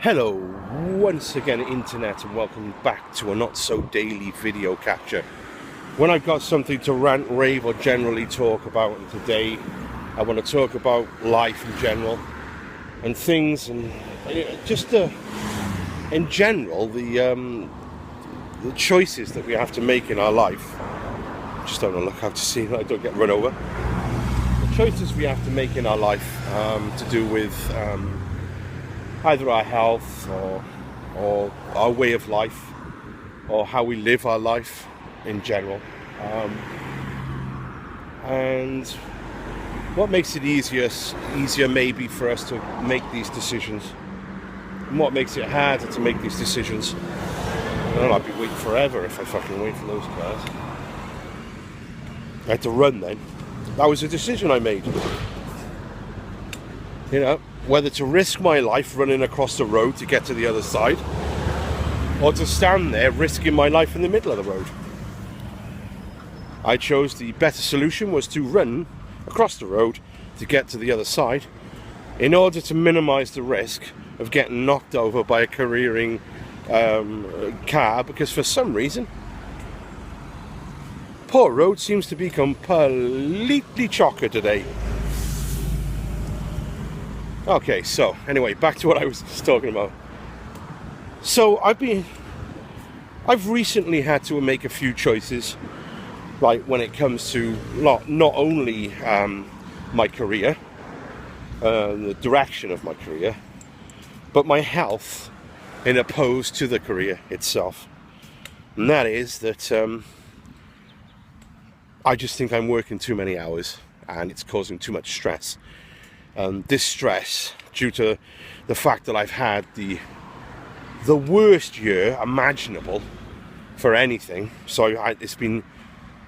Hello once again internet, and welcome back to a not so daily video capture when I've got something to rant, rave or generally talk about. And today I want to talk about life in general and things, and just in general the choices that we have to make in our life. Just don't look out to see that I don't get run over. The choices we have to make in our life to do with either our health or our way of life, or how we live our life in general, and what makes it easier maybe for us to make these decisions, and what makes it harder to make these decisions. Well, I'd be waiting forever if I fucking wait for those cars. I had to run then. That was a decision I made. You know, whether to risk my life running across the road to get to the other side, or to stand there risking my life in the middle of the road. I chose the better solution was to run across the road to get to the other side, in order to minimize the risk of getting knocked over by a careering car, because for some reason poor road seems to be completely chocker today. Okay, so anyway, back to what I was talking about. So I've recently had to make a few choices, right, when it comes to not only my career, the direction of my career, but my health in opposed to the career itself. And that is that I just think I'm working too many hours and it's causing too much stress. This stress, due to the fact that I've had the worst year imaginable for anything, so it's been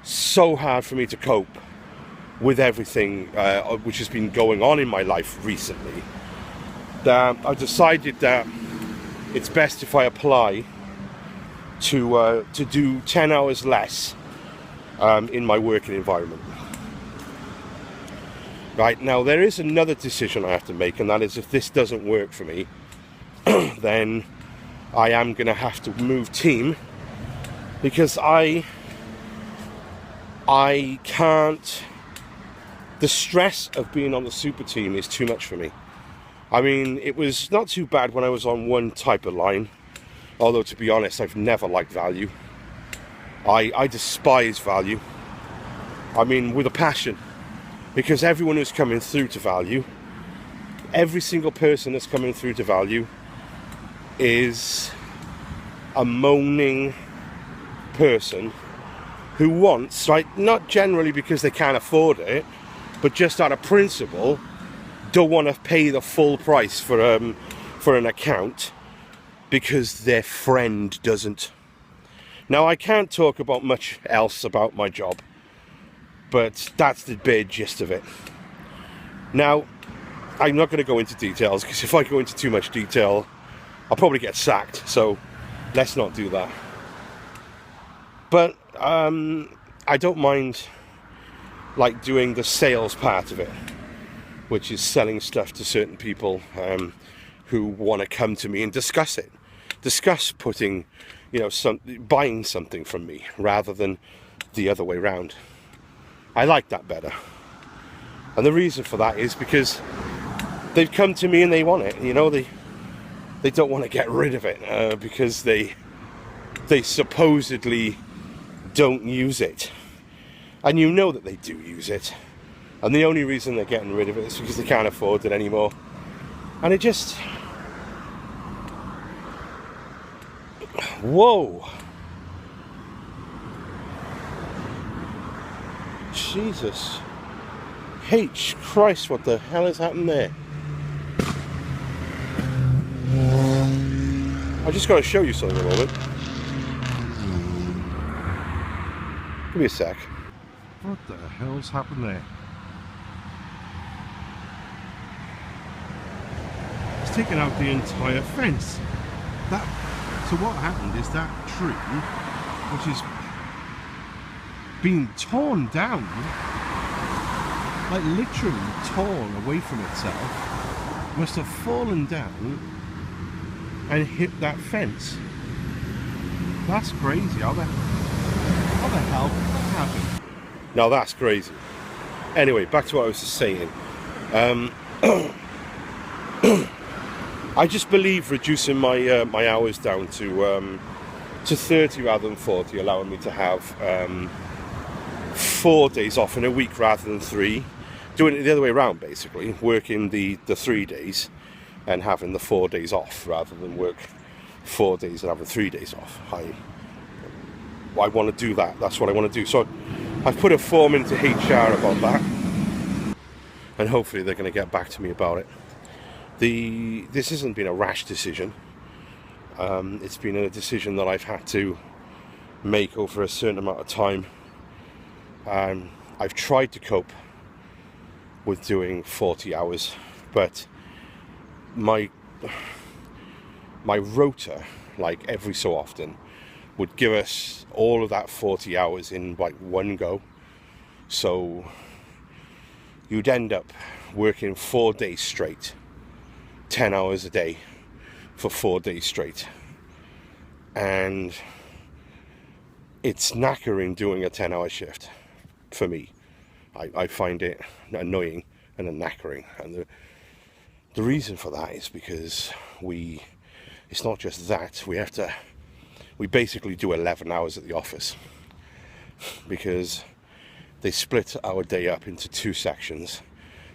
so hard for me to cope with everything which has been going on in my life recently, that I decided that it's best if I apply to do 10 hours less in my working environment. Right, now there is another decision I have to make, and that is, if this doesn't work for me, then I am going to have to move team, because I can't. The stress of being on the super team is too much for me. I mean, it was not too bad when I was on one type of line, although to be honest, I've never liked value. I despise value. I mean, with a passion. Because everyone who's coming through to value, every single person that's coming through to value is a moaning person who wants, right, not generally because they can't afford it, but just out of principle, don't want to pay the full price for an account because their friend doesn't. Now, I can't talk about much else about my job, but that's the bare gist of it. Now, I'm not going to go into details, because if I go into too much detail, I'll probably get sacked, so let's not do that. But I don't mind, like, doing the sales part of it, which is selling stuff to certain people who want to come to me and discuss putting, buying something from me, rather than the other way around. I like that better. And the reason for that is because they've come to me and they want it. They don't want to get rid of it because they supposedly don't use it. And you know that they do use it. And the only reason they're getting rid of it is because they can't afford it anymore. And it just... Whoa! Jesus H. Christ, what the hell has happened there? I just got to show you something a moment. Give me a sec. What the hell's happened there? It's taken out the entire fence. So what happened is that tree, which is being torn down, like literally torn away from itself, must have fallen down and hit that fence. That's crazy. How the hell did that happen? Now that's crazy. Anyway, back to what I was just saying. I just believe reducing my my hours down to 30 rather than 40, allowing me to have 4 days off in a week rather than 3. Doing it the other way around, basically, working the 3 days and having the 4 days off rather than work 4 days and having 3 days off. I want to do that. That's what I want to do. So I've put a form into HR about that, and hopefully they're going to get back to me about it. This hasn't been a rash decision. It's been a decision that I've had to make over a certain amount of time. I've tried to cope with doing 40 hours, but my rota, like every so often, would give us all of that 40 hours in like one go. So you'd end up working 4 days straight, 10 hours a day for 4 days straight. And it's knackering doing a 10-hour shift for me. I find it annoying and knackering. And the reason for that is because it's not just that, we basically do 11 hours at the office, because they split our day up into 2 sections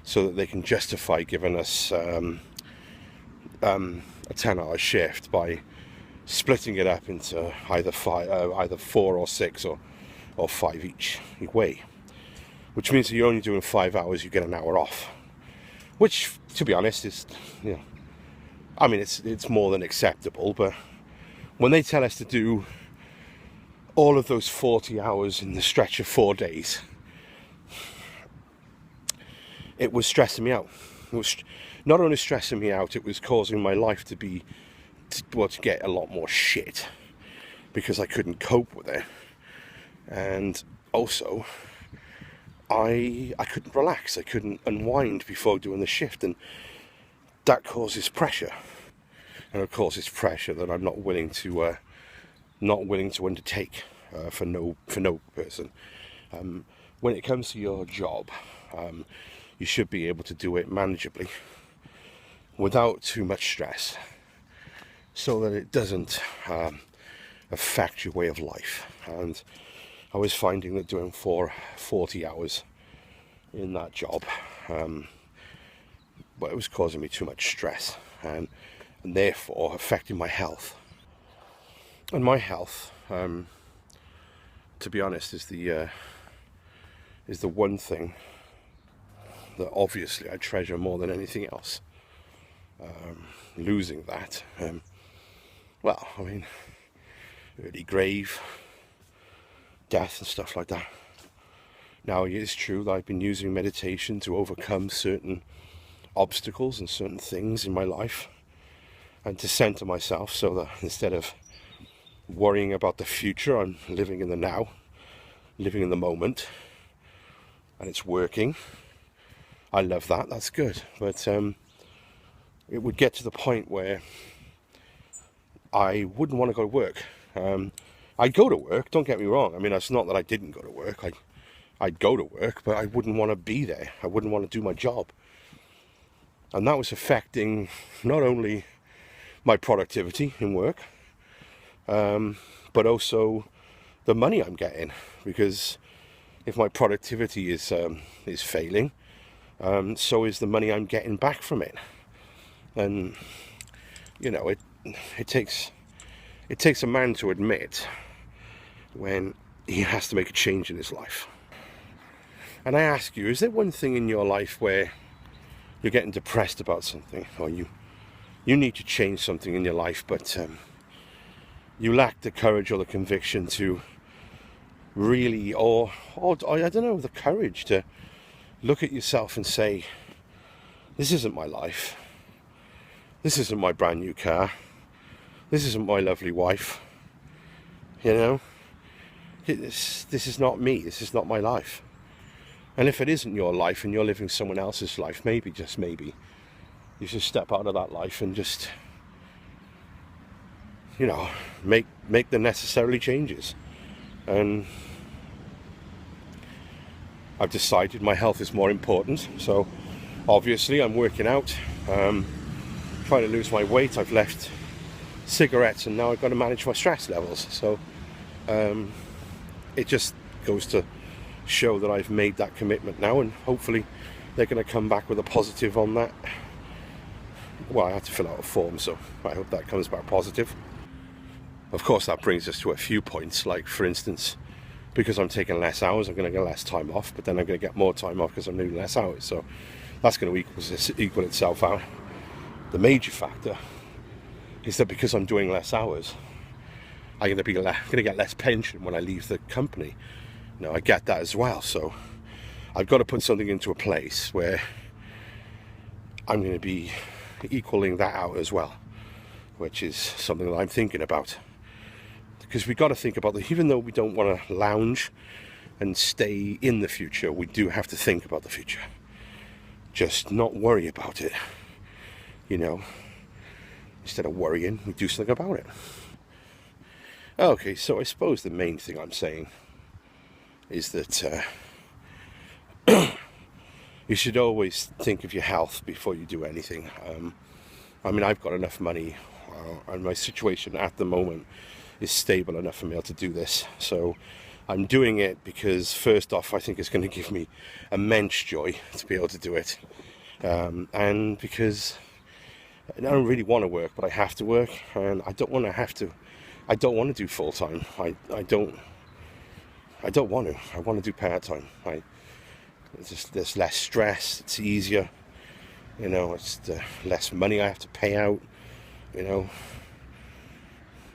so that they can justify giving us a 10-hour shift by splitting it up into either 4 or 6 or 5 each way, which means that you're only doing 5 hours, you get an hour off, which, to be honest, is, you know, I mean, it's more than acceptable. But when they tell us to do all of those 40 hours in the stretch of 4 days, it was stressing me out. It was not only stressing me out, it was causing my life to get a lot more shit, because I couldn't cope with it. And also, I couldn't relax, I couldn't unwind before doing the shift, and that causes pressure. And of course, it's pressure that I'm not willing to undertake for no person. When it comes to your job, you should be able to do it manageably, without too much stress, so that it doesn't affect your way of life. And I was finding that doing 40 hours in that job, it was causing me too much stress, and therefore affecting my health. And my health, to be honest, is the one thing that obviously I treasure more than anything else. Losing that, well, I mean, early grave, death and stuff like that. Now, it is true that I've been using meditation to overcome certain obstacles and certain things in my life, and to center myself, so that instead of worrying about the future, I'm living in the now, living in the moment, and it's working. I love that, that's good. But it would get to the point where I wouldn't want to go to work. I'd go to work, don't get me wrong. I mean, it's not that I didn't go to work. I'd go to work, but I wouldn't want to be there. I wouldn't want to do my job. And that was affecting not only my productivity in work, but also the money I'm getting. Because if my productivity is failing, so is the money I'm getting back from it. And you know, it takes a man to admit when he has to make a change in his life. And I ask you, is there one thing in your life where you're getting depressed about something, or you need to change something in your life, but you lack the courage or the conviction to really, or I don't know, the courage to look at yourself and say, this isn't my life. This isn't my brand new car. This isn't my lovely wife. You know, this is not me. This is not my life. And if it isn't your life and you're living someone else's life, maybe, just maybe, you should step out of that life and just you know, make the necessary changes. And I've decided my health is more important, so obviously I'm working out, trying to lose my weight. I've left cigarettes, and now I've got to manage my stress levels. So it just goes to show that I've made that commitment now, and hopefully they're going to come back with a positive on that. Well, I had to fill out a form, so I hope that comes back positive. Of course, that brings us to a few points, like for instance, because I'm taking less hours, I'm going to get less time off, but then I'm going to get more time off because I'm doing less hours, so that's going to equal itself out. The major factor is that because I'm doing less hours, I'm going to get less pension when I leave the company. Now, I get that as well, so I've got to put something into a place where I'm going to be equaling that out as well, which is something that I'm thinking about. Because we've got to think about that, even though we don't want to lounge and stay in the future, we do have to think about the future. Just not worry about it, you know. Instead of worrying, we do something about it. Okay, so I suppose the main thing I'm saying is that you should always think of your health before you do anything. I mean, I've got enough money, and my situation at the moment is stable enough for me to do this. So I'm doing it because, first off, I think it's going to give me immense joy to be able to do it. And because I don't really want to work, but I have to work, and I don't want to do full time. I don't want to. I want to do part time. There's less stress. It's easier. You know, it's less money I have to pay out. You know,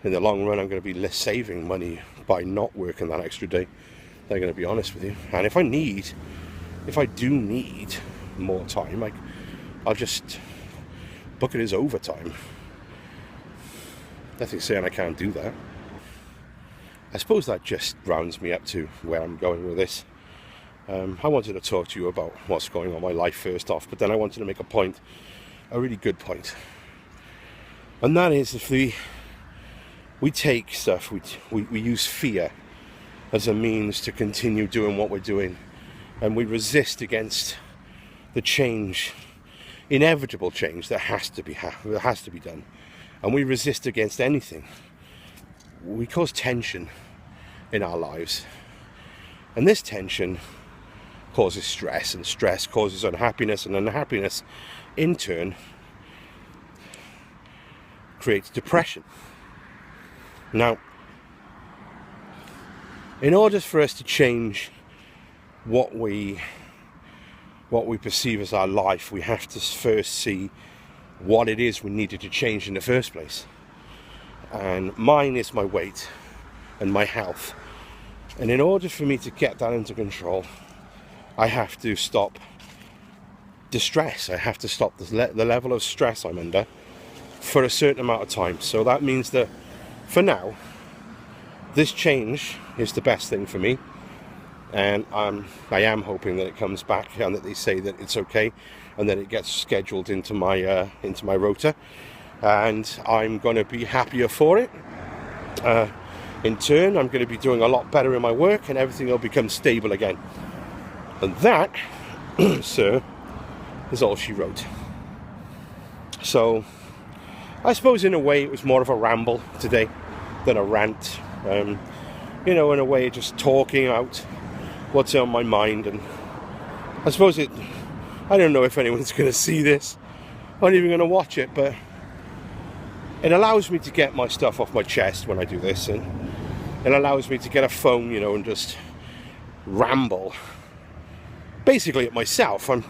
in the long run, I'm going to be less saving money by not working that extra day. I'm going to be honest with you. And if I do need more time, I'll just book it as overtime. Nothing saying I can't do that. I suppose that just rounds me up to where I'm going with this. I wanted to talk to you about what's going on in my life first off, but then I wanted to make a really good point. And that is, if we take stuff, we use fear as a means to continue doing what we're doing, and we resist against the change, inevitable change that has to be done, and we resist against anything, we cause tension in our lives, and this tension causes stress, and stress causes unhappiness, and unhappiness in turn creates depression. Now, in order for us to change what we perceive as our life, we have to first see what it is we needed to change in the first place. And mine is my weight and my health. And in order for me to get that under control, I have to stop the stress. I have to stop the level of stress I'm under for a certain amount of time. So that means that for now, this change is the best thing for me. And I am hoping that it comes back and that they say that it's okay, and that it gets scheduled into my rota, and I'm going to be happier for it. In turn, I'm going to be doing a lot better in my work, and everything will become stable again. And that, sir, is all she wrote. So I suppose in a way it was more of a ramble today than a rant. You know, in a way, just talking out what's on my mind. And I suppose I don't know if anyone's going to see this or even going to watch it, but it allows me to get my stuff off my chest when I do this, and it allows me to get a phone, you know, and just ramble basically at myself. I'm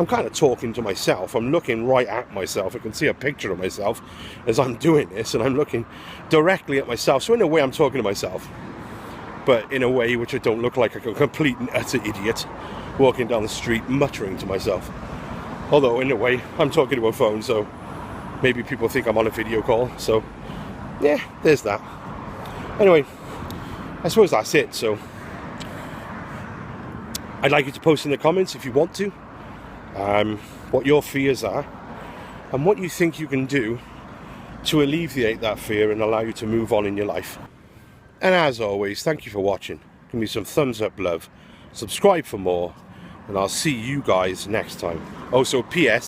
kind of talking to myself. I'm looking right at myself. I can see a picture of myself as I'm doing this, and I'm looking directly at myself. So in a way, I'm talking to myself, but in a way which I don't look like a complete and utter idiot walking down the street muttering to myself. Although in a way, I'm talking to a phone, so maybe people think I'm on a video call. So yeah, there's that. Anyway, I suppose that's it. So I'd like you to post in the comments, if you want to, what your fears are and what you think you can do to alleviate that fear and allow you to move on in your life. And as always, thank you for watching. Give me some thumbs up love, subscribe for more, and I'll see you guys next time. Also, PS,